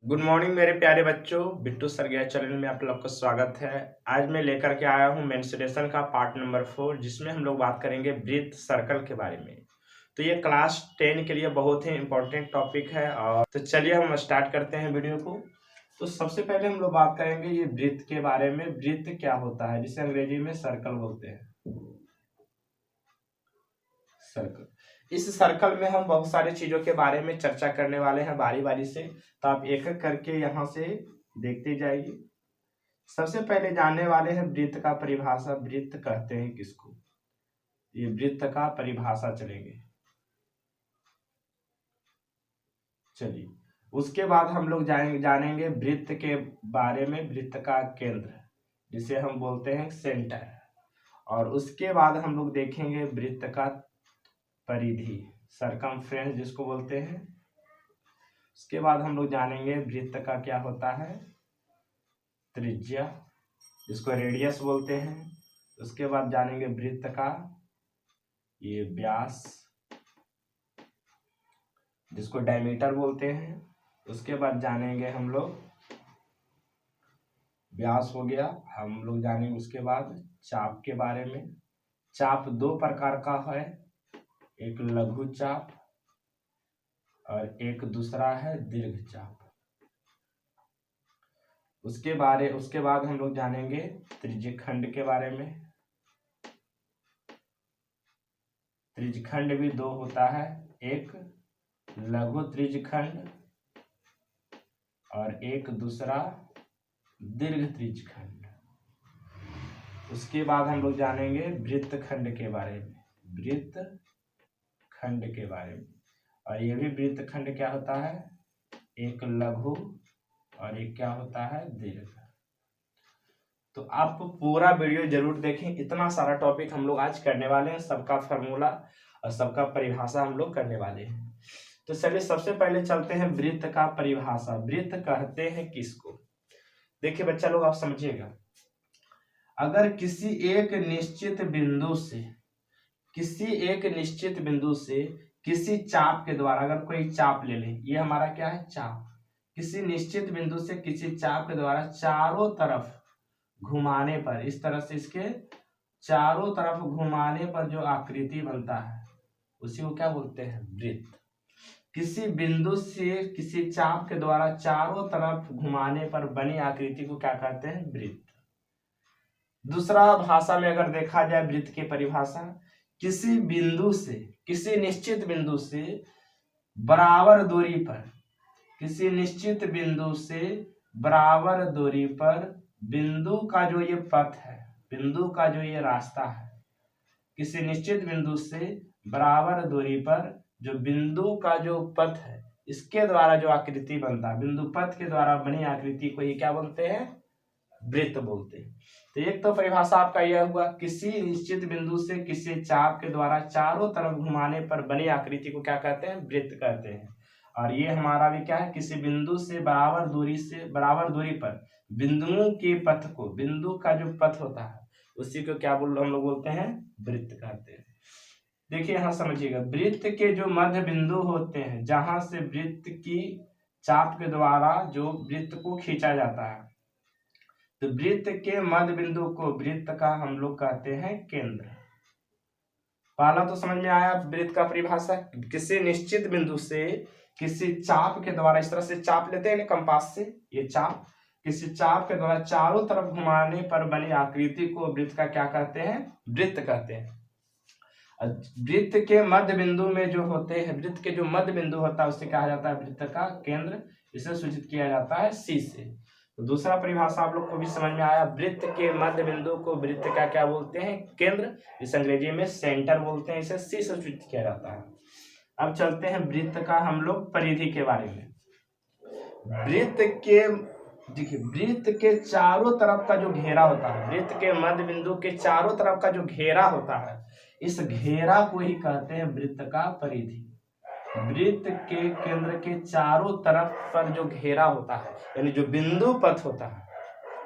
Good morning मेरे प्यारे बच्चों। बिट्टू सरगेया चैनल में आप लोग का स्वागत है। आज मैं लेकर के आया हूँ मेंस्ट्रुएशन का पार्ट नंबर 4, जिसमें हम लोग बात करेंगे ब्रीथ सर्कल के बारे में। तो ये क्लास 10 के लिए बहुत ही इंपॉर्टेंट टॉपिक है। और तो चलिए हम स्टार्ट करते हैं वीडियो को। तो सबसे पहले हम लोग बात करेंगे ये ब्रीथ के बारे में। ब्रीथ क्या होता है, जिसे अंग्रेजी में सर्कल बोलते हैं। सर्कल, इस सर्कल में हम बहुत सारी चीजों के बारे में चर्चा करने वाले हैं बारी बारी से। तो आप एक एक करके यहाँ से देखते जाइए। सबसे पहले जानने वाले हैं वृत्त का परिभाषा। वृत्त कहते हैं किसको, ये वृत्त का परिभाषा चलेंगे। चलिए, उसके बाद हम लोग जानेंगे वृत्त के बारे में। वृत्त का केंद्र, जिसे हम बोलते हैं सेंटर। और उसके बाद हम लोग देखेंगे वृत्त का परिधि, सरकमफ्रेंस जिसको बोलते हैं। उसके बाद हम लोग जानेंगे वृत्त का क्या होता है, त्रिज्या, जिसको रेडियस बोलते हैं। उसके बाद जानेंगे वृत्त का ये व्यास, जिसको डायमीटर बोलते हैं। उसके बाद जानेंगे हम लोग, व्यास हो गया, हम लोग जानेंगे उसके बाद चाप के बारे में। चाप दो प्रकार का है, एक लघु चाप और एक दूसरा है दीर्घ चाप। उसके बाद हम लोग जानेंगे त्रिज्यखंड के बारे में। त्रिज्यखंड भी दो होता है, एक लघु त्रिज्यखंड और एक दूसरा दीर्घ त्रिज्यखंड। उसके बाद हम लोग जानेंगे वृत्तखंड के बारे में। वृत्तखंड के बारे में, और ये भी वृत्तखंड क्या होता है, एक लघु और एक क्या होता है, दीर्घ। तो आप पूरा वीडियो जरूर देखें, इतना सारा टॉपिक हम लोग आज करने वाले हैं। सबका फॉर्मूला और सबका परिभाषा हम लोग करने वाले हैं। तो चलिए सबसे पहले चलते हैं वृत्त का परिभाषा। वृत्त कहते हैं किसको, देखिए बच्चा लोग आप समझिएगा। अगर किसी एक निश्चित बिंदु से किसी चाप के द्वारा, अगर कोई चाप ले लें, ये हमारा क्या है, चाप। किसी निश्चित बिंदु से किसी चाप के द्वारा चारों तरफ घुमाने पर, इस तरह से इसके चारों तरफ घुमाने पर जो आकृति बनता है, उसी को क्या बोलते हैं, वृत्त। किसी बिंदु से किसी चाप के द्वारा चारों तरफ घुमाने पर बनी आकृति को क्या कहते हैं, वृत्त। दूसरा भाषा में अगर देखा जाए वृत्त की परिभाषा, किसी निश्चित बिंदु से बराबर दूरी पर, किसी निश्चित बिंदु से बराबर दूरी पर बिंदु का जो ये पथ है, बिंदु का जो ये रास्ता है, किसी निश्चित बिंदु से बराबर दूरी पर जो बिंदु का जो पथ है, इसके द्वारा जो आकृति बनता है, बिंदु पथ के द्वारा बनी आकृति को ये क्या बोलते हैं, वृत्त बोलते हैं। तो एक तो परिभाषा आपका यह हुआ, किसी निश्चित बिंदु से किसी चाप के द्वारा चारों तरफ घुमाने पर बनी आकृति को क्या कहते हैं, वृत्त कहते हैं। और ये हमारा भी क्या है, किसी बिंदु से बराबर दूरी पर बिंदुओं के पथ को, बिंदु का जो पथ होता है उसी को क्या हम लोग बोलते हैं, वृत्त कहते हैं। देखिए यहां समझिएगा, वृत्त के जो मध्य बिंदु होते हैं, जहां से वृत्त की चाप के द्वारा जो वृत्त को खींचा जाता है, तो वृत्त के मध्य बिंदु को वृत्त का हम लोग कहते हैं केंद्र। पहला तो समझ में आया वृत्त का परिभाषा, किसी निश्चित बिंदु से किसी चाप के द्वारा, इस तरह से चाप लेते हैं कंपास से, ये चाप, किसी चाप के द्वारा चारों तरफ घुमाने पर बनी आकृति को वृत्त का क्या कहते हैं, वृत्त कहते हैं। वृत्त के मध्य बिंदु में जो होते हैं, वृत्त के जो मध्य बिंदु होता है उसे कहा जाता है वृत्त का केंद्र, इसे सूचित किया जाता है सी से। तो दूसरा परिभाषा आप लोग को भी समझ में आया, वृत्त के मध्य बिंदु को वृत्त का क्या बोलते हैं, केंद्र, इस अंग्रेजी में सेंटर बोलते हैं, इसे सी से सूचित किया जाता है। अब चलते हैं वृत्त का हम लोग परिधि के बारे में। वृत्त के चारों तरफ का जो घेरा होता है, वृत्त के मध्य बिंदु के चारों तरफ का जो घेरा होता है, इस घेरा को ही कहते हैं वृत्त का परिधि। वृत्त के केंद्र के चारों तरफ पर जो घेरा होता है, यानी जो बिंदु पथ होता है,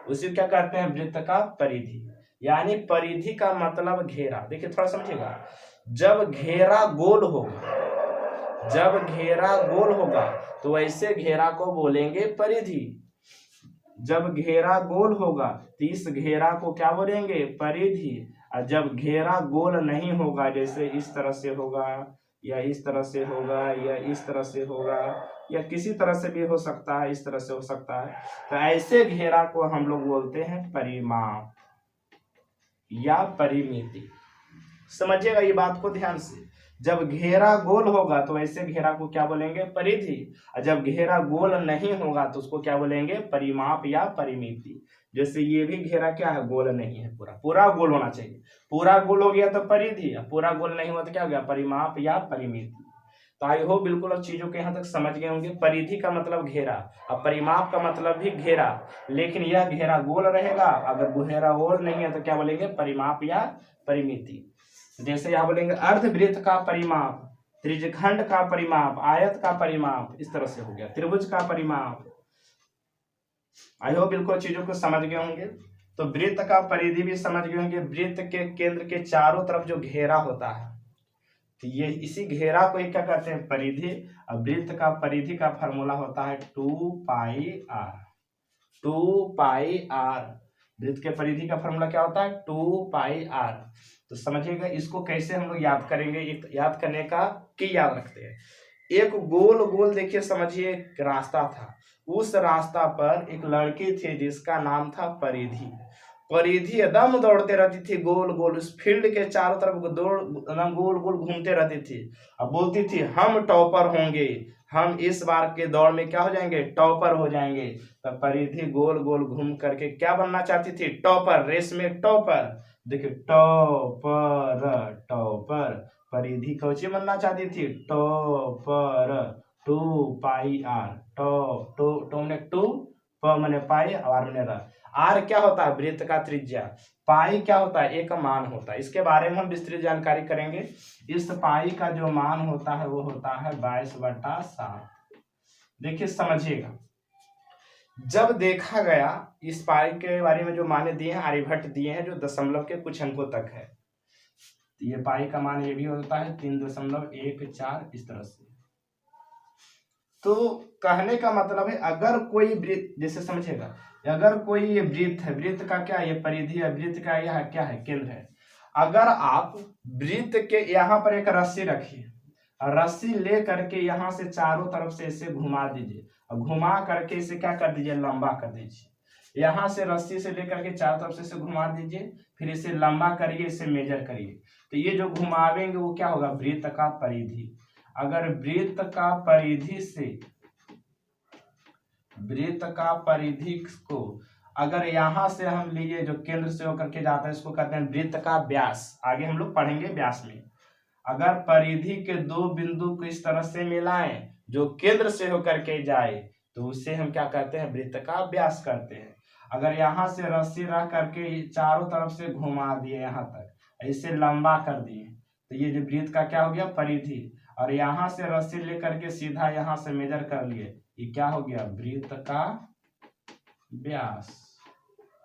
उसी क्या कहते हैं, वृत्त का परिधि। यानी परिधि का मतलब घेरा। देखिए थोड़ा समझिएगा, जब घेरा गोल होगा, जब घेरा गोल होगा तो वैसे घेरा को बोलेंगे परिधि। जब घेरा गोल होगा तो इस घेरा को क्या बोलेंगे, परिधि। और जब घेरा गोल नहीं होगा, जैसे इस तरह से होगा या इस तरह से होगा या इस तरह से होगा या किसी तरह से भी हो सकता है, इस तरह से हो सकता है, तो ऐसे घेरा को हम लोग बोलते हैं परिमाप या परिमिति। समझिएगा ये बात को ध्यान से। जब घेरा गोल होगा तो ऐसे घेरा को क्या बोलेंगे, परिधि। और जब घेरा गोल नहीं होगा तो उसको क्या बोलेंगे, परिमाप या परिमिति। जैसे ये भी घेरा क्या है, गोल नहीं है, पूरा पूरा गोल होना चाहिए। पूरा गोल हो गया तो परिधि, पूरा गोल नहीं हुआ तो क्या हो गया, परिमाप या परिमिति। तो आई होप बिल्कुल अब चीजों के यहाँ तक समझ गए होंगे। परिधि का मतलब घेरा और परिमाप का मतलब भी घेरा, लेकिन यह घेरा गोल रहेगा। अगर घेरा गोल नहीं है तो क्या बोलेंगे, परिमाप या परिमिति। जैसे यहाँ बोलेंगे अर्धवृत्त का परिमाप, त्रिज्यखंड का परिमाप, आयत का परिमाप, इस तरह से हो गया त्रिभुज का परिमाप। आई होप बिल्कुल चीजों को समझ गए होंगे। तो वृत्त का परिधि भी समझ गए होंगे। वृत्त के केंद्र के चारों तरफ जो घेरा होता है, तो ये इसी घेरा को क्या कहते हैं, परिधि। और वृत्त का परिधि का फॉर्मूला होता है 2πr। 2πr वृत्त के परिधि का फॉर्मूला क्या होता है, 2πr। तो समझिएगा इसको कैसे हम लोग याद करेंगे। एक याद करने का की याद रखते हैं। एक गोल गोल देखिए, समझिए एक रास्ता था। उस रास्ता पर एक लड़की थी जिसका नाम था परिधि। परिधि एकदम दौड़ते रहती थी गोल गोल, उस फील्ड के चारों तरफ दौड़ एकदम गोल गोल घूमते रहती थी। अब बोलती थी हम टॉपर होंगे, हम इस बार के दौड़ में क्या हो जाएंगे, टॉपर हो जाएंगे। तब परिधि गोल गोल घूम करके क्या बनना चाहती थी, टॉपर, रेस में टॉपर। देखिए टॉपर टॉपर, परिधि कौची बनना चाहती थी, टॉपर। 2πr, टो मैंने 2, प मैंने पाई, आर मैंने र। आर क्या होता है, वृत्त का त्रिज्या। पाई क्या होता है, एक मान होता है। इसके बारे में हम विस्तृत जानकारी करेंगे। इस पाई का जो मान होता है वो होता है 22/7। देखिए समझिएगा, जब देखा गया इस पाई के बारे में जो माने दिए हैं, आर्यभट्ट दिए हैं, जो दशमलव के कुछ अंकों तक है। तो ये पाई का मान ये भी होता है 3.14, इस तरह से। तो कहने का मतलब है, अगर कोई वृत्त, जैसे समझेगा, अगर कोई ये वृत्त है, वृत्त का क्या, ये परिधि है, वृत्त का यह क्या है, केंद्र है। अगर आप वृत्त के यहाँ पर एक रस्सी रखिए, रस्सी ले करके यहाँ से चारों तरफ से इसे घुमा दीजिए, और घुमा करके इसे क्या कर दीजिए, लंबा कर दीजिए। यहाँ से रस्सी से लेकर के चारों तरफ से इसे घुमा दीजिए, फिर इसे लंबा करिए, इसे मेजर करिए। तो ये जो घुमावेंगे वो क्या होगा, वृत्त का परिधि। अगर वृत्त का परिधि से, वृत्त का परिधि को अगर यहां से हम लिए, जो केंद्र से होकर के जाता है, इसको कहते हैं वृत्त का व्यास। आगे हम लोग पढ़ेंगे व्यास में। अगर परिधि के दो बिंदु को इस तरह से मिलाएं जो केंद्र से होकर के जाए, तो उसे हम क्या कहते हैं, वृत्त का व्यास करते हैं। अगर यहाँ से रस्सी रख करके चारों तरफ से घुमा दिए, यहाँ तक इसे लंबा कर दिए, तो ये जो वृत्त का क्या हो गया, परिधि। और यहाँ से रस्सी लेकर के सीधा यहाँ से मेजर कर लिए, ये क्या हो गया, वृत्त का व्यास।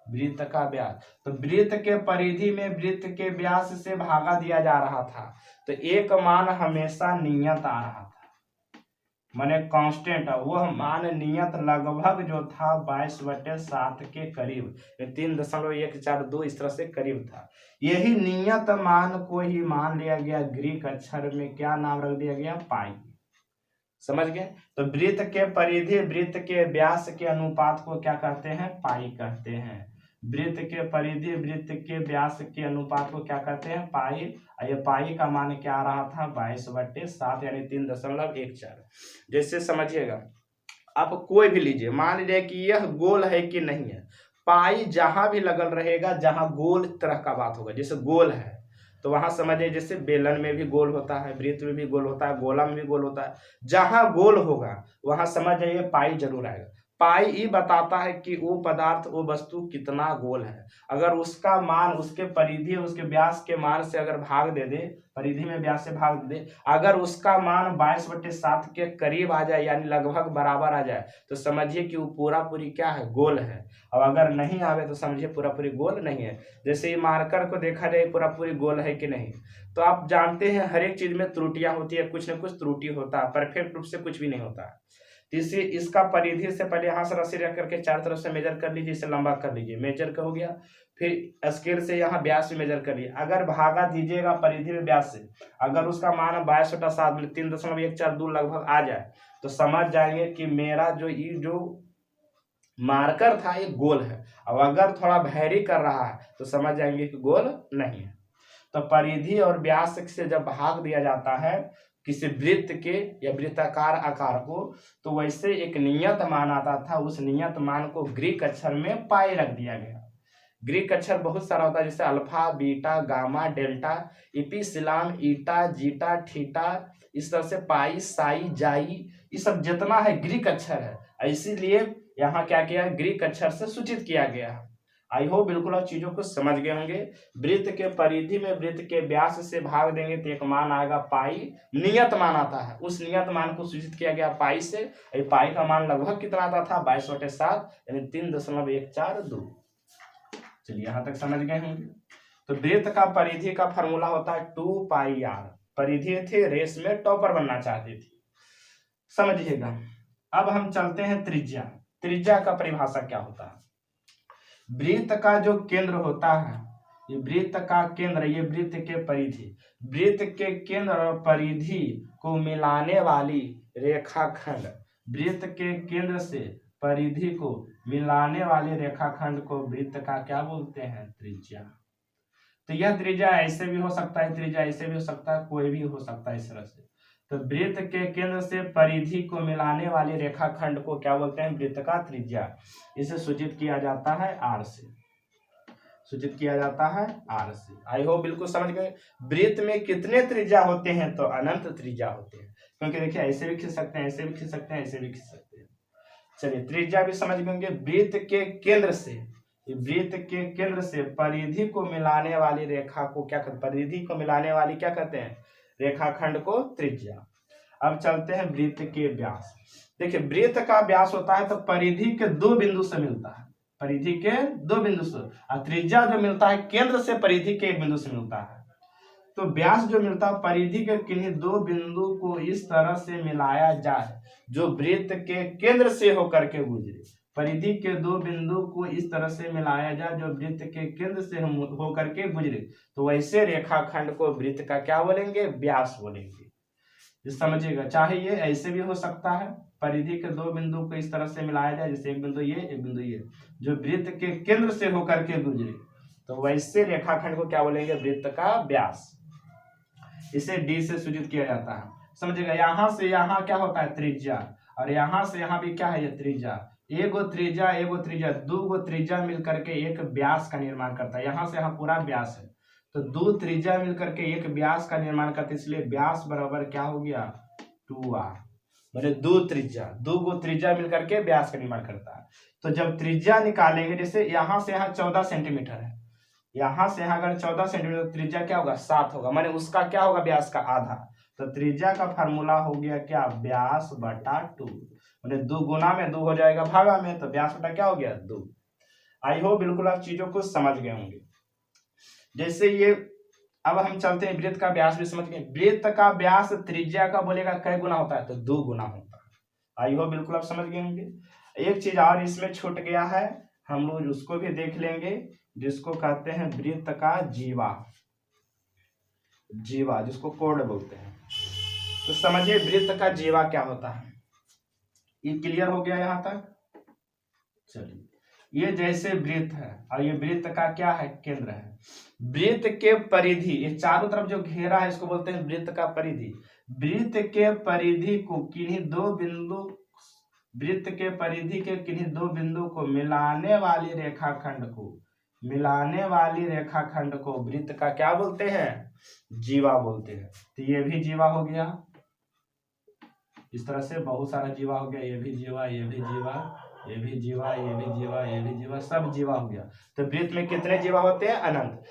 वृत्त का व्यास। तो वृत्त के परिधि में वृत्त के व्यास से भागा दिया जा रहा था, तो एक मान हमेशा नियत आ रहा था, माने कांस्टेंट। वह मान नियत लगभग जो था 22/7 के करीब, 3.142 इस तरह से करीब था। यही नियत मान को ही मान लिया गया, ग्रीक अक्षर में क्या नाम रख दिया गया, पाई। समझ गए। तो वृत्त के परिधि वृत्त के व्यास के अनुपात को क्या कहते हैं, पाई कहते हैं। वृत्त के परिधि वृत्त के व्यास के अनुपात को क्या कहते हैं, पाई। ये पाई का मान क्या आ रहा था, 22/7 यानी 3.14। जैसे समझिएगा, आप कोई भी लीजिए, मान लीजिए कि यह गोल है कि नहीं है, पाई जहां भी लगल रहेगा जहां गोल तरह का बात होगा, जैसे गोल है तो वहां समझिए, जैसे बेलन में भी गोल होता है, वृत्त में भी गोल होता है, गोला में भी गोल होता है, जहां गोल होगा वहां समझ जाइए पाई जरूर आएगा। पाई ई बताता है कि वो पदार्थ, वो वस्तु कितना गोल है। अगर उसका मान उसके परिधि, उसके व्यास के मान से अगर भाग दे दे, परिधि में व्यास से भाग दे, अगर उसका मान 22/7 के करीब आ जाए, यानी लगभग बराबर आ जाए, तो समझिए कि वो पूरा पूरी क्या है, गोल है। और अगर नहीं आवे तो समझिए पूरा पूरी गोल नहीं है। जैसे ये मार्कर को देखा जाए पूरा पूरी गोल है कि नहीं। तो आप जानते हैं हर एक चीज में त्रुटियां होती है, कुछ न कुछ त्रुटि होता है, परफेक्ट रूप से कुछ भी नहीं होता है। इसी इसका परिधि से पहले यहाँ से रस्सी रख करके चार तरफ से मेजर कर लीजिए, इसे लंबा कर लीजिए, मेजर का हो गया। फिर स्केल से यहाँ व्यास भी मेजर कर लीजिए। अगर भागा दीजिएगा परिधि में व्यास से, अगर उसका मान 22/7 में 3.142 लगभग आ जाए, तो समझ जाएंगे कि मेरा जो मार्कर था ये गोल है। अब अगर थोड़ा वैरी कर रहा है तो समझ जाएंगे कि गोल नहीं है। तो परिधि और व्यास से जब भाग दिया जाता है किसी वृत्त के या वृत्ताकार आकार को, तो वैसे एक नियत मान आता था, उस नियत मान को ग्रीक अक्षर में पाई रख दिया गया। ग्रीक अक्षर बहुत सारा होता है, जैसे अल्फा, बीटा, गामा, डेल्टा, इपिसिलॉन, ईटा, जीटा, थीटा, इस तरह से पाई, साई, जाई, ये सब जितना है ग्रीक अक्षर है। इसीलिए यहाँ क्या किया, ग्रीक अक्षर से सूचित किया गया। आई होप बिल्कुल आप चीजों को समझ गए होंगे। वृत्त के परिधि में वृत्त के व्यास से भाग देंगे तो एक मान आएगा पाई, नियत मान आता है, उस नियत मान को सूचित किया गया पाई से। पाई का मान लगभग कितना आता था, 22/7 यानी 3.142। चलिए यहां तक समझ गए होंगे। तो वृत्त का परिधि का फॉर्मूला होता है 2πr। परिधि थे, रेस में टॉपर बनना चाहती थी, समझिएगा। अब हम चलते हैं त्रिज्या। त्रिज्या का परिभाषा क्या होता है। वृत्त का जो केंद्र होता है, ये वृत्त का केंद्र, ये वृत्त के परिधि, वृत्त के केंद्र और परिधि को मिलाने वाली रेखाखंड, वृत्त के केंद्र से परिधि को मिलाने वाले रेखाखंड को वृत्त का क्या बोलते हैं, त्रिज्या। तो यह त्रिज्या ऐसे भी हो सकता है, त्रिज्या ऐसे भी हो सकता है, कोई भी हो सकता है इस तरह से। तो वृत्त के केंद्र से परिधि को मिलाने वाले रेखाखंड को क्या बोलते हैं, वृत्त का त्रिज्या। इसे सूचित किया जाता है आर से, सूचित किया जाता है आर से। आई होप बिल्कुल समझ गए। वृत्त में कितने त्रिज्या होते हैं, तो अनंत त्रिज्या होते हैं, क्योंकि देखिए ऐसे भी खींच सकते हैं, ऐसे भी खींच सकते हैं, ऐसे भी खींच सकते हैं। चलिए त्रिज्या भी समझ गए। वृत्त के केंद्र से, वृत्त के केंद्र से परिधि को मिलाने वाली रेखा को क्या कहते हैं, परिधि को मिलाने वाली क्या कहते हैं, रेखाखंड को त्रिज्या। अब चलते हैं वृत्त के व्यास। देखिए वृत्त का व्यास होता है तो परिधि के दो बिंदु से मिलता है, परिधि के दो बिंदु से, और त्रिज्या जो मिलता है केंद्र से परिधि के एक बिंदु से मिलता है। तो व्यास जो मिलता है परिधि के किन्हीं दो बिंदु को इस तरह से मिलाया जाए जो वृत्त के केंद्र से होकर के गुजरे। परिधि के दो बिंदु को इस तरह से मिलाया जाए जो वृत्त के केंद्र से होकर के गुजरे, तो वैसे रेखाखंड को वृत्त का क्या बोलेंगे, व्यास बोलेंगे। समझिएगा, चाहे ये ऐसे भी हो सकता है, परिधि के दो बिंदु को इस तरह से मिलाया जाए, जैसे एक बिंदु ये, एक बिंदु ये, जो वृत्त के केंद्र से होकर के गुजरे, तो वैसे रेखाखंड को क्या बोलेंगे, वृत्त का व्यास। इसे डी से सूचित किया जाता है, समझिएगा। यहां से यहां क्या होता है, त्रिज्या, और यहां से यहां भी क्या है, ये त्रिज्या। एगो त्रिज्या, दो गो त्रिज्या मिलकर के एक व्यास का निर्माण करता है। यहां से यहां पूरा व्यास है, तो दो त्रिज्या मिलकर के एक व्यास का निर्माण करते, इसलिए व्यास बराबर क्या हो गया, 2r। मतलब दो गो त्रिज्या मिलकर के व्यास का निर्माण करता है। तो जब त्रिज्या निकालेंगे, जैसे यहां से यहां 14 सेंटीमीटर है, यहां से यहां अगर 14 सेंटीमीटर, तो त्रिज्या क्या होगा, 7 होगा, माने उसका क्या होगा, व्यास का आधा। तो त्रिज्या का फार्मूला हो गया क्या, व्यास बटा 2, मतलब 2 गुना में 2 हो जाएगा भागा में, तो व्यास बटा क्या हो गया, 2। आई होप बिल्कुल आप चीजों को समझ गए होंगे। जैसे ये, अब हम चलते हैं वृत्त का व्यास भी समझ गए। वृत्त का व्यास त्रिज्या का बोलेगा कै गुना होता है, तो 2 गुना होता है। आई होप बिल्कुल आप समझ गए होंगे। एक चीज और इसमें छूट गया है, हम लोग उसको भी देख लेंगे, जिसको कहते हैं वृत्त का जीवा, जीवा जिसको कोड बोलते हैं। तो समझिए वृत्त का जीवा क्या होता है, ये क्लियर हो गया यहां तक। चलिए, ये जैसे वृत्त है और ये वृत्त का क्या है, केंद्र है। वृत्त के परिधि, ये चारों तरफ जो घेरा है इसको बोलते हैं वृत्त का परिधि। वृत्त के परिधि को किन्हीं दो बिंदु, वृत्त के परिधि के किन्हीं दो बिंदु को मिलाने वाली रेखाखंड को, मिलाने वाली रेखाखंड को वृत्त का क्या बोलते हैं, जीवा बोलते हैं। तो ये भी जीवा हो गया, इस तरह से बहुत सारा जीवा हो गया, ये भी जीवा, ये भी जीवा, ये भी जीवा, ये भी जीवा, ये भी जीवा, सब जीवा हो गया। तो वृत्त में कितने जीवा होते हैं? अनंत।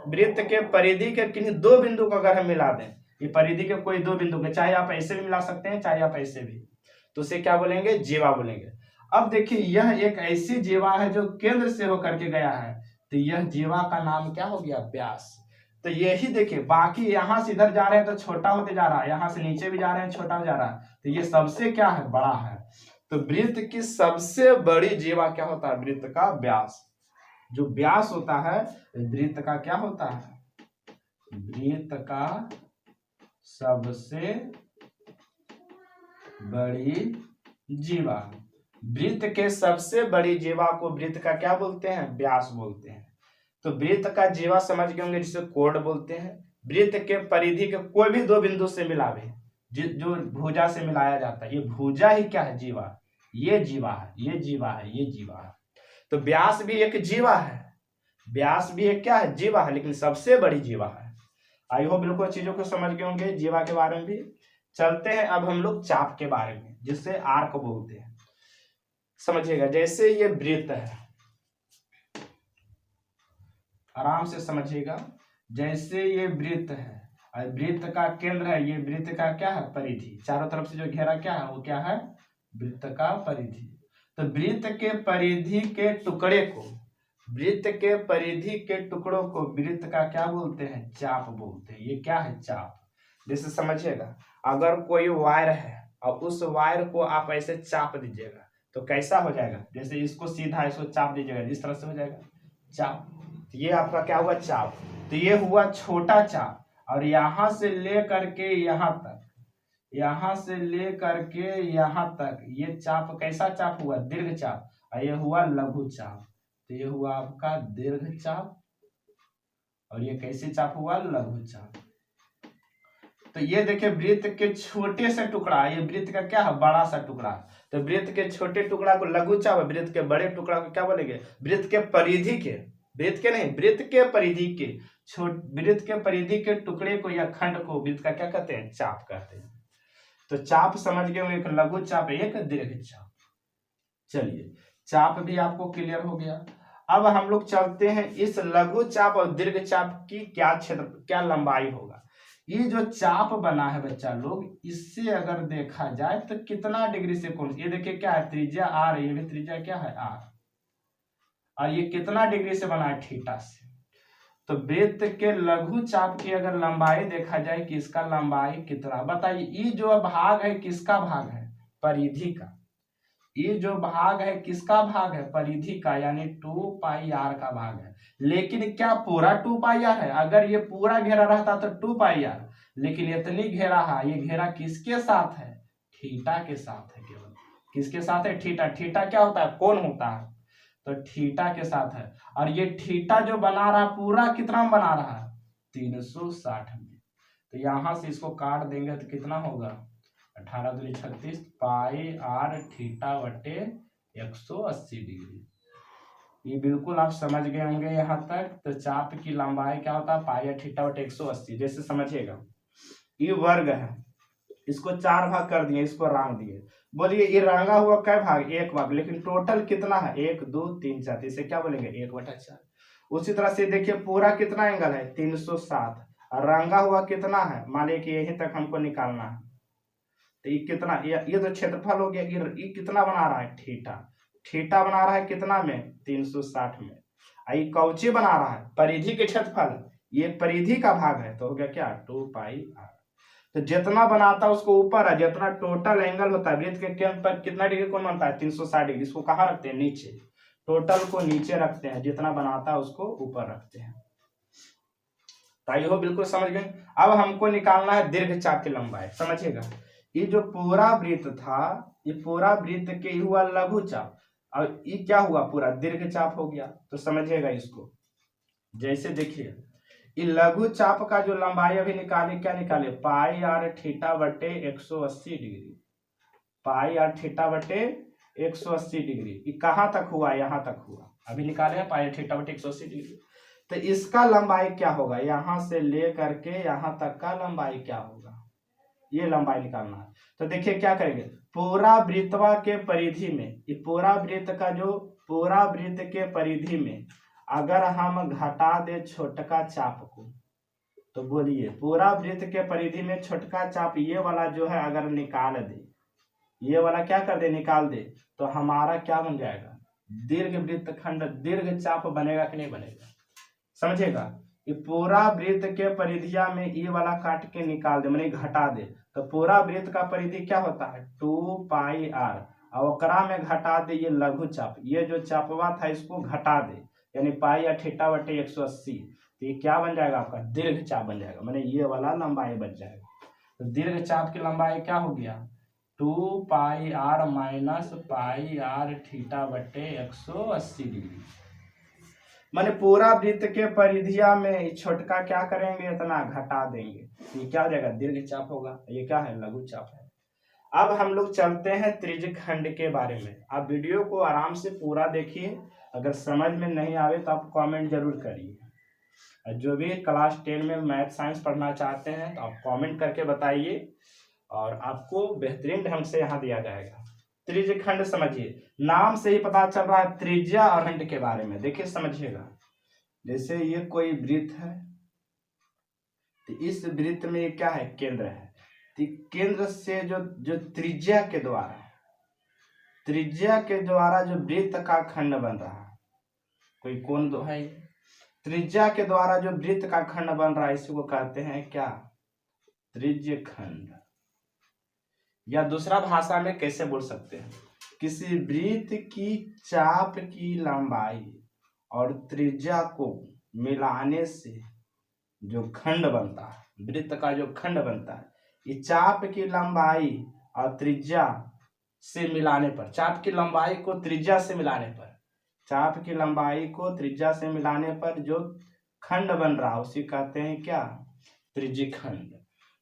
वृत्त के परिधि के किन्हीं दो बिंदु को अगर हम मिला दें, ये परिधि के कोई दो बिंदु के, चाहे आप ऐसे भी मिला सकते हैं चाहे आप ऐसे भी, तो उसे क्या बोलेंगे? जीवा बोलेंगे। अब देखिए यह एक ऐसी जीवा है जो केंद्र से होकर के गया है, तो यह जीवा का नाम क्या हो गया? व्यास। तो यही देखिए, बाकी यहां से इधर जा रहे हैं तो छोटा होते जा रहा है, यहां से नीचे भी जा रहे हैं छोटा हो जा रहा है, तो ये सबसे क्या है? बड़ा है। तो वृत्त की सबसे बड़ी जीवा क्या होता है? वृत्त का व्यास। जो व्यास होता है वृत्त का क्या होता है? वृत्त का सबसे बड़ी जीवा। वृत्त के सबसे बड़ी जीवा को वृत्त का क्या बोलते हैं? व्यास बोलते हैं। तो वृत्त का जीवा समझ गए होंगे, जिसे कोण बोलते हैं। वृत्त के परिधि के कोई भी दो बिंदु से मिलावे, जो भुजा से मिलाया जाता है, ये भुजा ही क्या है? जीवा। ये जीवा है, ये जीवा है, ये जीवा है। तो व्यास भी एक जीवा है, व्यास भी एक क्या है? जीवा है, लेकिन सबसे बड़ी जीवा है। आई होप बिल्कुल चीजों को समझ गए होंगे जीवा के बारे में भी। चलते हैं अब हम लोग चाप के बारे में, जिससे आर्क बोलते हैं। समझिएगा, जैसे ये वृत्त है, आराम से समझिएगा, जैसे ये वृत्त है और वृत्त का केंद्र है, ये वृत्त का क्या है? परिधि। चारों तरफ से जो घेरा क्या है? वो क्या है? वृत्त का परिधि। तो वृत्त के परिधि के टुकड़े को, वृत्त के परिधि के टुकड़ों को वृत्त का क्या बोलते हैं? चाप बोलते हैं। ये क्या है? चाप। जैसे समझिएगा, अगर कोई वायर है और उस वायर को आप ऐसे चाप दीजिएगा तो कैसा हो जाएगा? जैसे इसको सीधा इसको चाप दीजिएगा, इस तरह से हो जाएगा चाप। तो ये आपका क्या हुआ? चाप। तो ये हुआ छोटा चाप, और यहां से ले करके यहां तक, यहां से ले करके यहां तक, ये चाप कैसा चाप हुआ? दीर्घ चाप। और ये हुआ लघु चाप। तो ये हुआ आपका दीर्घ चाप, और ये कैसे चाप हुआ? लघु चाप। तो ये देखिए वृत्त के छोटे से टुकड़ा, ये वृत्त का क्या है? बड़ा सा टुकड़ा। तो वृत्त के छोटे टुकड़ा को लघु चाप, वृत्त के बड़े टुकड़ा को क्या बोलेंगे? वृत्त के परिधि के, वृत्त के नहीं, वृत्त के परिधि के वृत्त के परिधि के टुकड़े को या खंड को वृत्त का क्या कहते हैं? चाप कहते हैं। तो चाप समझ गए, एक लघु चाप, एक दीर्घ चाप। चलिए, चाप भी आपको क्लियर हो गया। अब हम लोग चलते हैं, इस लघु चाप और दीर्घ चाप की क्या क्षेत्र, क्या लंबाई होगा। ये जो चाप बना है बच्चा लोग, इससे अगर देखा जाए तो कितना डिग्री से कौन, ये देखिए क्या है? त्रिज्या आर, ये भी त्रिज्या क्या है? आर। और ये कितना डिग्री से बना है? थीटा से। तो वृत्त के लघु चाप की अगर लंबाई देखा जाए कि इसका लंबाई कितना, बताइए। ये जो भाग है किसका भाग है? परिधि का। ये जो भाग है किसका भाग है? परिधि का, यानी 2πr का भाग है। लेकिन क्या पूरा 2πr है? अगर ये पूरा घेरा रहता तो 2πr, लेकिन इतनी घेरा है, ये घेरा किसके साथ है? थीटा के साथ है। केवल किसके साथ है? थीटा। थीटा क्या होता है? कोण होता है। तो थीटा के साथ है। और ये थीटा जो बना रहा पूरा कितना में बना रहा है? 360 में। तो यहां से इसको काट देंगे तो कितना होगा? 18 दूनी 36 पाई आर थीटा बटे 180 डिग्री। ये बिल्कुल आप समझ गए होंगे यहाँ तक। तो चाप की लंबाई क्या होता है? पाई आर थीटा बटे 180। जैसे समझिएगा, ये वर्ग है, इसको 4 भाग कर दिए, इसको रांग दिए। बोलिए ये रांगा हुआ कै भाग? 1 भाग। लेकिन टोटल कितना है? 1 2 3 4। इसे क्या बोलेंगे? 1/4। उसी तरह से देखिए पूरा कितना एंगल है? 360। और रांगा हुआ कितना है? मान लीजिए कि यहीं तक हमको निकालना है, तो ये कितना, ये तो क्षेत्रफल हो गया। ये कितना बना रहा है? थीटा। थीटा बना रहा है कितना में? 360 में। ये कौची बना रहा है? परिधि के क्षेत्रफल। ये परिधि का भाग है, तो हो गया क्या? 2πr। तो जितना बनाता है उसको ऊपर है, जितना टोटल एंगल होता है वृत्त के केंद्र पर कितना डिग्री कोण बनता है? 360 डिग्री। इसको कहाँ रखते हैं? नीचे। टोटल को नीचे रखते हैं, जितना बनाता है उसको ऊपर रखते हैं। तो हो बिल्कुल समझ गए। अब हमको निकालना है दीर्घ चाप की लंबाई। समझिएगा, ये जो पूरा वृत्त था, ये पूरा वृत्त के हुआ लघु चाप, और ये क्या हुआ? पूरा दीर्घ चाप हो गया। तो समझिएगा इसको, जैसे देखिए ये लघु चाप का जो लंबाई अभी निकाले, क्या निकाले? पाई आर थीटा बटे 180 डिग्री। पाई आर थीटा बटे 180 डिग्री। ये कहाँ तक हुआ? यहाँ तक हुआ। अभी निकाले हैं पाई आर थीटा बटे 180 डिग्री। तो इसका लंबाई क्या होगा? यहां से ले करके यहां तक का लंबाई क्या होगा? ये लंबाई निकालना है। तो देखिए क्या करेंगे, पूरा वृत्तवा के परिधि में, ये पूरा वृत्त का जो पूरा वृत्त के परिधि में अगर हम घटा दे छोटका चाप को, तो बोलिए पूरा वृत्त के परिधि में छोटका चाप ये वाला जो है अगर निकाल दे, ये वाला क्या कर दे, निकाल दे, तो हमारा क्या बन जाएगा, दीर्घ वृत्त खंड, दीर्घ चाप बनेगा कि नहीं बनेगा, समझेगा। ये पूरा वृत्त के परिधिया में ये वाला काट के निकाल दे, मैंने घटा दे, तो पूरा वृत्त का परिधि क्या होता है 2πr, और ओकरा में घटा दे ये लघु चाप, ये जो चापवा था इसको घटा दे, यानी पाई या थीटा बटे 180, तो ये क्या बन जाएगा आपका दीर्घ चाप बन जाएगा, मैंने ये वाला लंबाई बच जाएगा। तो दीर्घ चाप की लंबाई क्या हो गया 2πr माइनस πr थीटा बटे 180 डिग्री। मैंने पूरा वृत्त के परिधिया में छोटका क्या करेंगे, इतना घटा देंगे, ये क्या हो जाएगा दीर्घ चाप होगा, ये क्या है लघु चाप है। अब हम लोग चलते हैं त्रिज्यखंड के बारे में। आप वीडियो को आराम से पूरा देखिए, अगर समझ में नहीं आवे तो आप कमेंट जरूर करिए। जो भी क्लास 10 में मैथ साइंस पढ़ना चाहते हैं तो आप कमेंट करके बताइए, और आपको बेहतरीन ढंग से यहाँ दिया जाएगा। त्रिज्यखंड समझिए, नाम से ही पता चल रहा है त्रिज्या और खंड के बारे में। देखिए समझिएगा, जैसे ये कोई वृत्त है, तो इस वृत्त में ये क्या है केंद्र है, तो केंद्र से जो त्रिज्या के द्वारा जो वृत्त का खंड बन रहा है, कोई कोण तो है, त्रिज्या के द्वारा जो वृत्त का खंड बन रहा है इसी को कहते हैं क्या त्रिज्यखंड। या दूसरा भाषा में कैसे बोल सकते हैं, किसी वृत्त की चाप की लंबाई और त्रिज्या को मिलाने से जो खंड बनता है, वृत्त का जो खंड बनता है, ये चाप की लंबाई और त्रिज्या से मिलाने पर, चाप की लंबाई को त्रिज्या से मिलाने पर, चाप की लंबाई को त्रिज्या से मिलाने पर जो खंड बन रहा है उसे कहते हैं क्या त्रिज्यखंड।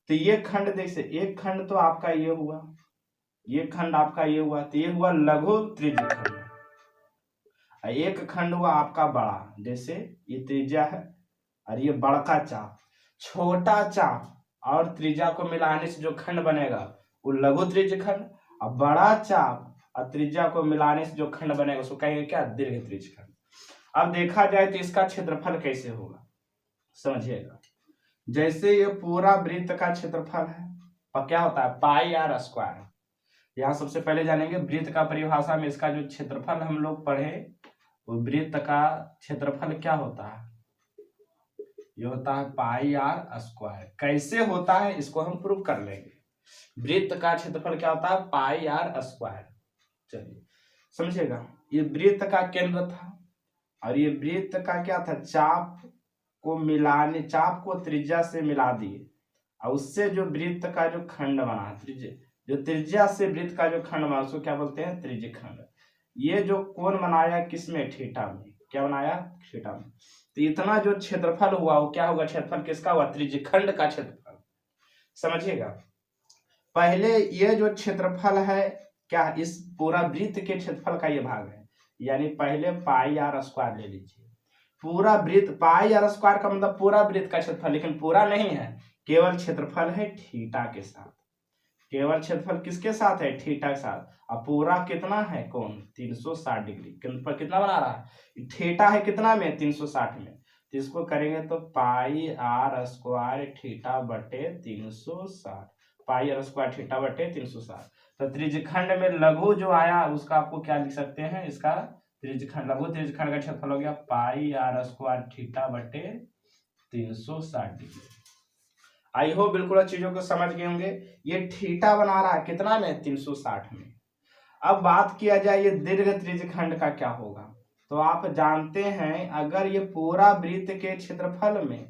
तो ये खंड देखिए, एक खंड तो आपका ये हुआ, ये खंड आपका ये हुआ, तो ये हुआ लघु त्रिज्यखंड। एक खंड हुआ आपका बड़ा, जैसे ये त्रिज्या है और ये बड़का चाप, छोटा चाप और त्रिज्या को मिलाने से जो खंड बनेगा वो लघु त्रिज्यखंड, और बड़ा चाप और त्रिज्या को मिलाने से जो खंड बनेगा उसको कहेंगे क्या दीर्घ त्रिज्यखंड। अब देखा जाए तो इसका क्षेत्रफल कैसे होगा, समझिएगा। जैसे ये पूरा वृत्त का क्षेत्रफल है और क्या होता है πr²। यहाँ सबसे पहले जानेंगे वृत्त का परिभाषा में इसका जो क्षेत्रफल हम लोग पढ़े, वो वृत्त का क्षेत्रफल क्या होता है, ये होता है πr²। कैसे होता है इसको हम प्रूव कर लेंगे। वृत्त का क्षेत्रफल क्या होता है πr²। चलिए समझिएगा, ये वृत्त का केंद्र था और ये वृत्त का क्या था चाप को मिलाने, चाप को त्रिज्या से मिला दिए और उससे जो वृत्त का जो खंड बना, जो त्रिज्या से वृत्त का जो खंड बना उसको क्या बोलते हैं त्रिज्यखंड। ये जो कोण बनाया किसमें थीटा में, क्या बनाया थीटा में, तो इतना जो क्षेत्रफल हुआ वो क्या होगा, क्षेत्रफल किसका हुआ त्रिज्यखंड का क्षेत्रफल। समझिएगा, पहले ये जो क्षेत्रफल है क्या इस पूरा वृत्त के क्षेत्रफल का ये भाग है, यानी पहले πr² ले लीजिए। पूरा वृत्त πr² का मतलब पूरा वृत्त का क्षेत्रफल, लेकिन पूरा नहीं है, केवल क्षेत्रफल है थीटा के साथ, केवल क्षेत्रफल किसके साथ है थीटा के साथ। अब पूरा कितना है कोण 360 डिग्री, पर कितना बना रहा है थीटा है कितना में 360 में, तो इसको करेंगे तो πr² थीटा बटे 360, πr² थीटा बटे 360। तो त्रिज्यखंड में लघु जो आया उसका आपको क्या लिख सकते हैं, इसका त्रिज्यखंड लघु त्रिज्यखंड का क्षेत्रफल हो गया πr² थीटा बटे 360 डिग्री। आई होप बिल्कुल चीजों को समझ गए होंगे। ये थीटा बना रहा है कितना में 360 में। अब बात किया जाए ये दीर्घ त्रिज्यखंड का क्या होगा, तो आप जानते हैं अगर ये पूरा वृत्त के क्षेत्रफल में,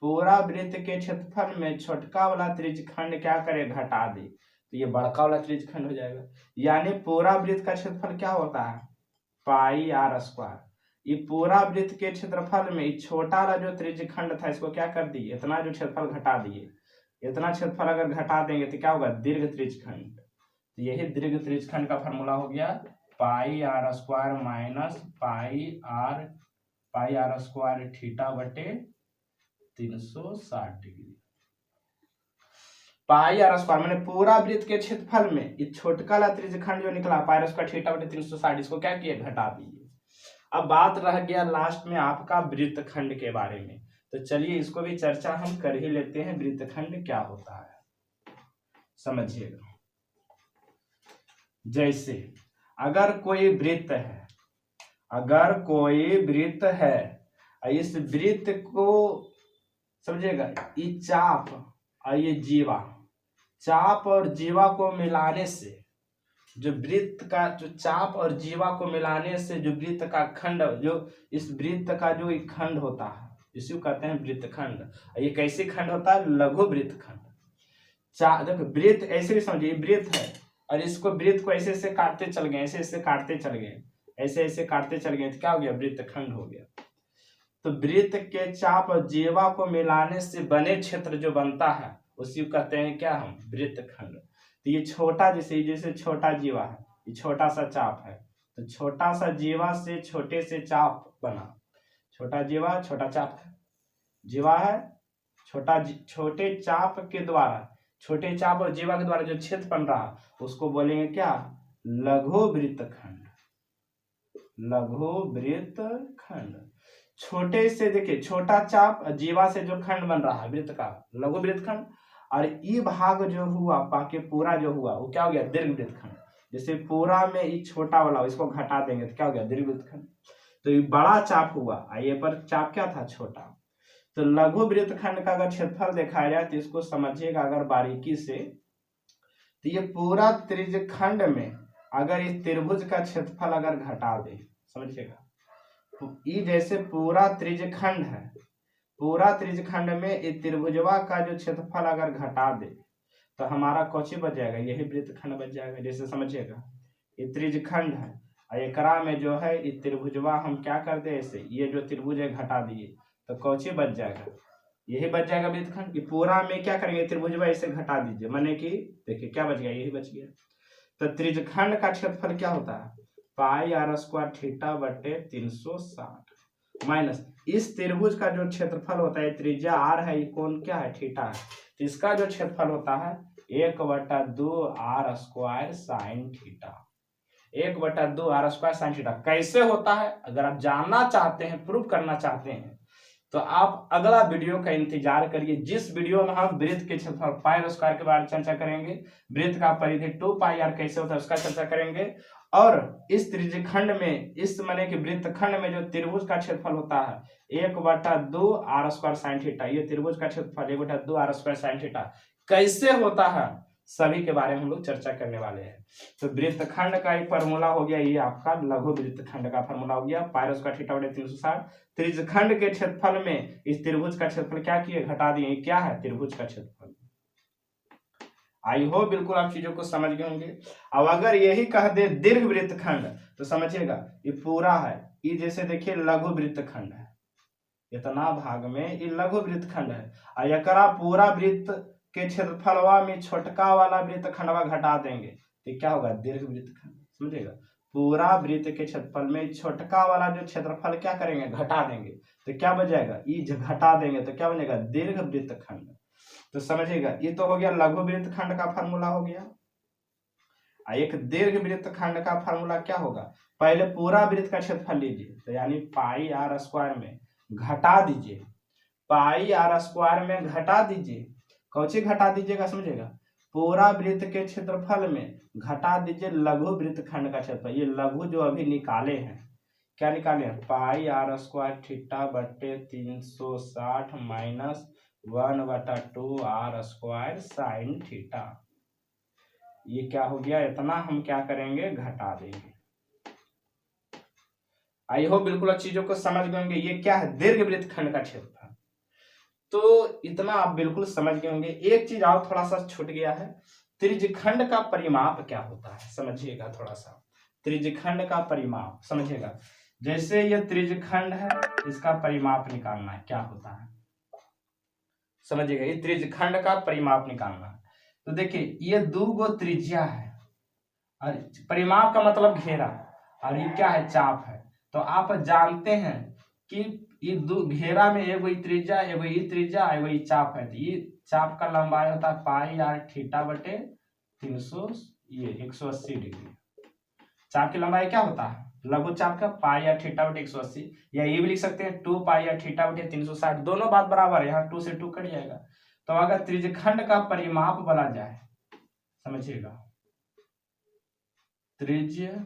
पूरा वृत्त के क्षेत्रफल में छोटका वाला त्रिज्यखंड क्या करे घटा दे, तो ये बड़का वाला त्रिज्यखंड हो जाएगा। यानी पूरा वृत्त का क्षेत्रफल क्या होता है πr²। ये पूरा वृत्त के क्षेत्रफल में छोटा वाला जो त्रिज्यखंड था इसको क्या कर दिए, इतना जो क्षेत्रफल घटा दिए, इतना क्षेत्रफल अगर घटा देंगे तो क्या होगा दीर्घ त्रिज्यखंड। तो यही दीर्घ त्रिज्यखंड का फॉर्मूला हो गया πr² माइनस πr² थीटा बटे 360 डिग्री। पाई आर स्क्वायर मैंने पूरा वृत्त के क्षेत्रफल में इस छोटका वाला त्रिज्यखंड जो निकला पाई आर स्क्वायर थीटा बटे 360, इसको क्या किया, घटा दिए। अब बात रह गया लास्ट में आपका वृत्तखंड के बारे में, तो चलिए इसको भी चर्चा हम कर ही लेते हैं। वृत्तखंड क्या होता है समझिएगा। जैसे अगर कोई वृत्त है, अगर कोई वृत्त है, इस वृत्त को समझिएगा, ये चाप और ये जीवा, चाप और जीवा को मिलाने से जो वृत्त का जो चाप और जीवा को मिलाने से जो वृत्त का खंड, जो इस वृत्त का जो एक खंड होता है, इसी को कहते हैं वृत्तखंड। ये कैसे खंड होता है, लघु वृत्तखंड। देखो वृत्त ऐसे भी समझिए, वृत्त है और इसको वृत्त को ऐसे ऐसे काटते चल गए, ऐसे ऐसे काटते चल गए, ऐसे ऐसे काटते चल गए, तो क्या हो गया, वृत्तखंड हो गया। तो वृत्त के चाप और जीवा को मिलाने से बने क्षेत्र जो बनता है उसी को कहते हैं क्या, हम वृत्तखंड। तो ये छोटा, जैसे छोटा जीवा है, ये छोटा सा चाप है, तो छोटा सा जीवा से छोटे से चाप बना, छोटा जीवा छोटा चाप है, जीवा है छोटे चाप के द्वारा, छोटे चाप और जीवा के द्वारा जो क्षेत्र बन रहा उसको बोलेंगे क्या, लघु वृत्तखंड। लघु वृत्तखंड। छोटे से देखिए, छोटा चाप जीवा से जो खंड बन रहा है वृत्त का, लघु वृत्तखंड। और ई भाग जो हुआ बाकी पूरा जो हुआ वो क्या हो गया, दीर्घ वृत्तखंड। जैसे पूरा में ये छोटा वाला इसको घटा देंगे तो क्या हो गया, दीर्घ वृत्तखंड। तो ये बड़ा चाप हुआ, ये पर चाप क्या था, छोटा। तो लघु वृत्तखंड का अगर क्षेत्रफल दिखाया जाए तो इसको समझिएगा अगर बारीकी से, तो ये पूरा त्रिज्यखंड में अगर इस त्रिभुज का क्षेत्रफल अगर घटा दे, समझिएगा, तो ये जैसे पूरा त्रिज्यखंड है, पूरा त्रिज्यखंड में इस त्रिभुजवा का जो क्षेत्रफल अगर घटा दे तो हमारा कौची बच जाएगा, यही वृत्तखंड बच जाएगा। जैसे समझिएगा ये त्रिज्यखंड है और एकरा में जो है इस त्रिभुजवा हम क्या कर दे, ऐसे ये जो त्रिभुज है घटा दिए तो कौची बच जाएगा, यही बच जाएगा वृत्तखंड। कि पूरा में क्या करेंगे, त्रिभुजवा ऐसे घटा दीजिए, माने कि देखिए क्या बच गया, यही बच गया। तो त्रिज्यखंड का क्षेत्रफल क्या होता है, पाई आर स्क्वायर थीटा बटे 360 माइनस इस त्रिभुज का जो क्षेत्रफल होता है, त्रिज्या आर है, ये कोण क्या है, थीटा है, तो इसका जो क्षेत्रफल होता है 1/2 R square sine theta. 1/2 R square sine theta कैसे होता है, अगर आप जानना चाहते हैं, प्रूफ करना चाहते हैं, तो आप अगला वीडियो का इंतजार करिए, जिस वीडियो में हम वृत्त के क्षेत्रफल पाई आर स्क्वायर के बारे में चर्चा करेंगे, वृत्त का परिधि 2 पाई आर कैसे होता है उसका चर्चा करेंगे, और इस त्रिज्यखंड में, इस माने कि वृत्तखंड में जो त्रिभुज का क्षेत्रफल होता है 1/2 आर स्क्वायर साइन थीटा, ये त्रिभुज का क्षेत्रफल 1/2 आर स्क्वायर साइन थीटा कैसे होता है, सभी के बारे में हम लोग चर्चा करने वाले हैं। तो वृत्तखंड का एक फार्मूला हो गया, ये आपका लघु वृत्तखंड का फार्मूला हो गया, पाई आर स्क्वायर थीटा बटे 360। त्रिज्यखंड के क्षेत्रफल में इस त्रिभुज का क्षेत्रफल क्या किए, घटा दिए, क्या है, त्रिभुज का क्षेत्रफल। आई होप बिल्कुल आप चीजों को समझ गए होंगे। अब अगर यही कह दे दीर्घ वृत्तखंड तो समझिएगा ये पूरा है, ये जैसे देखिए लघु वृत्तखंड है, इतना भाग में ये लघु वृत्तखंड है, और एकरा पूरा वृत्त के क्षेत्रफलवा में छोटका वाला वृत्तखंडवा घटा देंगे तो क्या होगा, दीर्घ वृत्तखंड। समझिएगा, पूरा वृत्त के क्षेत्रफल में छोटका वाला जो क्षेत्रफल क्या करेंगे, घटा देंगे तो क्या बच जाएगा, ये घटा देंगे तो क्या बनेगा, दीर्घ वृत्तखंड। तो समझिएगा ये तो हो गया लघु वृत्तखंड का फार्मूला हो गया। एक दीर्घ वृत्तखंड का फार्मूला क्या होगा, पहले पूरा वृत्त का क्षेत्रफल लीजिए, तो यानी पाई आर स्क्वायर में घटा दीजिए, पाई आर स्क्वायर में घटा दीजिए, कौची घटा दीजिएगा, समझिएगा, पूरा वृत्त के क्षेत्रफल में घटा दीजिए लघु वृत्तखंड का क्षेत्रफल। ये लघु जो अभी निकाले हैं, क्या निकाले हैं, पाई आर स्क्वायर थीटा बटे 360 minus 1/2 R square sine theta, ये क्या हो गया, इतना हम क्या करेंगे, घटा देंगे। आई होप बिल्कुल चीजों को समझ गए होंगे, ये क्या है, दीर्घ वृत्तखंड का क्षेत्रफल। तो इतना आप बिल्कुल समझ गए होंगे। एक चीज और थोड़ा सा छूट गया है, त्रिज्यखंड का परिमाप क्या होता है, समझिएगा थोड़ा सा, त्रिज्यखंड का परिमाप समझिएगा। जैसे ये त्रिज्यखंड है, इसका परिमाप निकालना है, क्या होता है, समझिएगा, ये त्रिज्यखंड का परिमाप निकालना है। तो देखिए ये 2 गो त्रिज्या है, और परिमाप का मतलब घेरा, और ये क्या है, चाप है। तो आप जानते हैं कि ये 2 घेरा में एगो त्रिज्या, एगो ये त्रिज्या, एगो ये चाप है, तो ये चाप का लंबाई होता है पाई आर थीटा बटे 300 ये 180 डिग्री। चाप की लंबाई क्या होता है लघु चाप का पाई आर थीटा बटे 180, या ये भी लिख सकते हैं 2 पाई आर थीटा बटे 360, दोनों बात बराबर है, यहाँ 2 से 2 कट जाएगा। तो अगर त्रिज्यखंड का परिमाप बोला जाए, समझिएगा, त्रिज्यखंड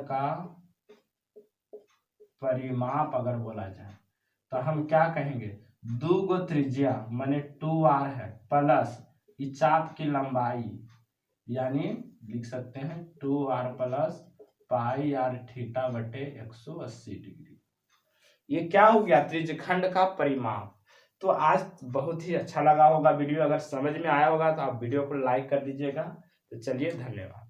का परिमाप अगर बोला जाए तो हम क्या कहेंगे, 2 गो त्रिज्या माने 2r है प्लस चाप की लंबाई, यानी लिख सकते हैं 2r plus pi are theta बटे 180 डिग्री। ये क्या हो गया, त्रिज्यखंड का परिमाप। तो आज बहुत ही अच्छा लगा होगा वीडियो, अगर समझ में आया होगा तो आप वीडियो को लाइक कर दीजिएगा। तो चलिए, धन्यवाद।